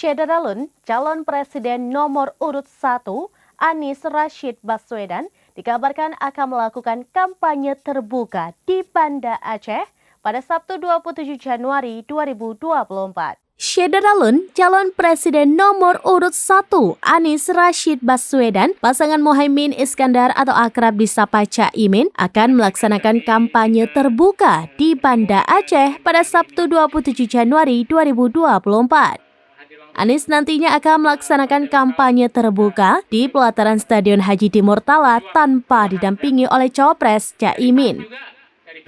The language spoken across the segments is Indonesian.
Syederalun, calon presiden nomor urut 1, Anies Rashid Baswedan, dikabarkan akan melakukan kampanye terbuka di Banda Aceh pada Sabtu 27 Januari 2024. Syederalun, calon presiden nomor urut 1, Anies Rashid Baswedan, pasangan Mohaimin Iskandar atau akrab disapa Cak Imin, akan melaksanakan kampanye terbuka di Banda Aceh pada Sabtu 27 Januari 2024. Anies nantinya akan melaksanakan kampanye terbuka di pelataran Stadion Haji Timur Tala tanpa didampingi oleh Cawapres Cak Imin.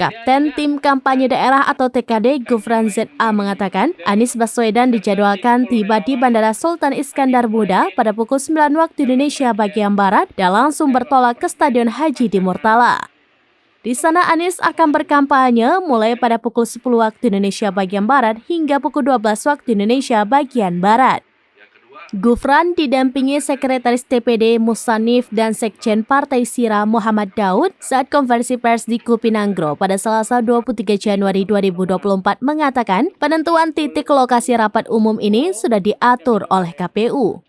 Kapten Tim Kampanye Daerah atau TKD Gufran ZA mengatakan Anies Baswedan dijadwalkan tiba di Bandara Sultan Iskandar Muda pada pukul 9 waktu Indonesia bagian Barat dan langsung bertolak ke Stadion Haji Timur Tala. Di sana Anies akan berkampanye mulai pada pukul 10 waktu Indonesia bagian Barat hingga pukul 12 waktu Indonesia bagian Barat. Gufran didampingi Sekretaris TPD Musanif dan Sekjen Partai Sira Muhammad Daud saat konferensi pers di Kupinangro pada Selasa 23 Januari 2024 mengatakan penentuan titik lokasi rapat umum ini sudah diatur oleh KPU.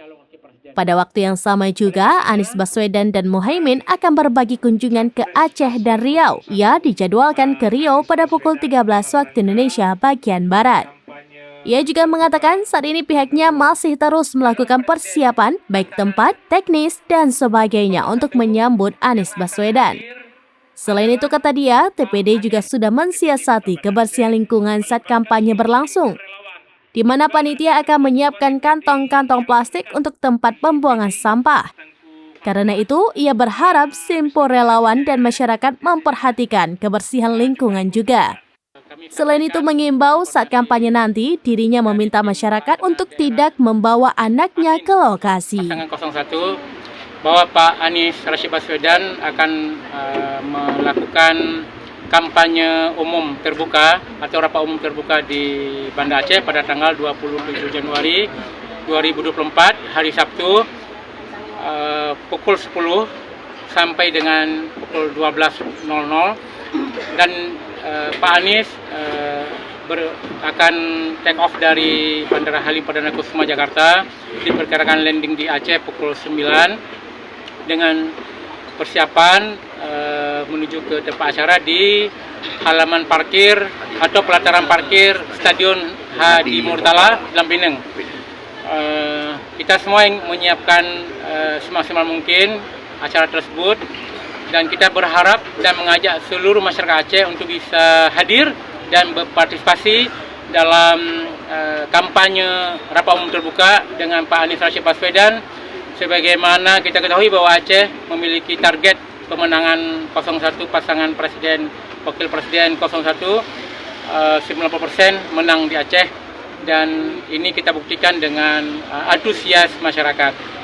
Pada waktu yang sama juga, Anies Baswedan dan Mohaimin akan berbagi kunjungan ke Aceh dan Riau. Ia dijadwalkan ke Riau pada pukul 13 waktu Indonesia bagian Barat. Ia juga mengatakan saat ini pihaknya masih terus melakukan persiapan, baik tempat, teknis, dan sebagainya untuk menyambut Anies Baswedan. Selain itu, kata dia, TPD juga sudah mensiasati kebersihan lingkungan saat kampanye berlangsung, di mana panitia akan menyiapkan kantong-kantong plastik untuk tempat pembuangan sampah. Karena itu, ia berharap simpul relawan dan masyarakat memperhatikan kebersihan lingkungan juga. Selain itu mengimbau saat kampanye nanti, dirinya meminta masyarakat untuk tidak membawa anaknya ke lokasi. Pasangan 01 bahwa Pak Anies Rashid Baswedan akan melakukan kampanye umum terbuka atau rapat umum terbuka di Banda Aceh pada tanggal 27 Januari 2024 hari Sabtu pukul 10 sampai dengan pukul 12.00 dan Pak Anies akan take off dari Bandara Halim Perdana Kusuma Jakarta, diperkirakan landing di Aceh pukul 9 dengan persiapan menuju ke tempat acara di halaman parkir atau pelataran parkir Stadion Haji Timur Tala, Lampinang. Kita semua yang menyiapkan semaksimal mungkin acara tersebut. Dan kita berharap dan mengajak seluruh masyarakat Aceh untuk bisa hadir dan berpartisipasi dalam kampanye rapat umum terbuka dengan Pak Anies Rashid Baswedan. Sebagaimana kita ketahui bahwa Aceh memiliki target pemenangan 01 pasangan presiden wakil presiden 01 90% menang di Aceh, dan ini kita buktikan dengan antusias masyarakat.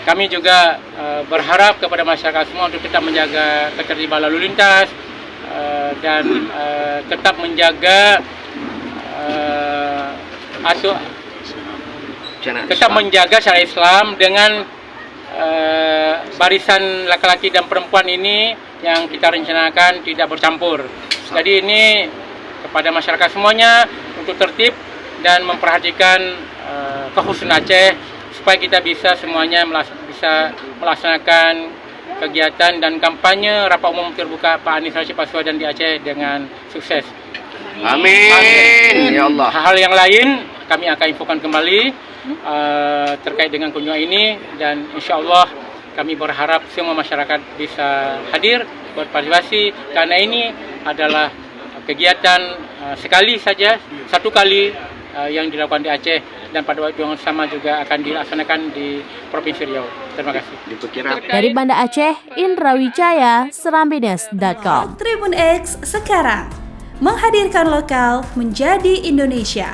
Kami juga berharap kepada masyarakat semua untuk tetap menjaga ketertiban lalu lintas dan tetap menjaga syariat Islam dengan barisan laki-laki dan perempuan ini yang kita rencanakan tidak bercampur. Jadi ini kepada masyarakat semuanya untuk tertib dan memperhatikan kekhususan Aceh, supaya kita bisa semuanya bisa melaksanakan kegiatan dan kampanye rapat umum terbuka Pak Anies Rashid Baswedan di Aceh dengan sukses. Amin. Ya Allah. Hal-hal yang lain kami akan infokan kembali terkait dengan kunjungan ini, dan insya Allah kami berharap semua masyarakat bisa hadir berpartisipasi karena ini adalah kegiatan sekali saja, satu kali yang dilakukan di Aceh, dan pada waktu yang sama juga akan dilaksanakan di Provinsi Riau. Terima kasih. Dari Banda Aceh, Indra Wijaya, Serambines.com. Tribun X sekarang menghadirkan lokal menjadi Indonesia.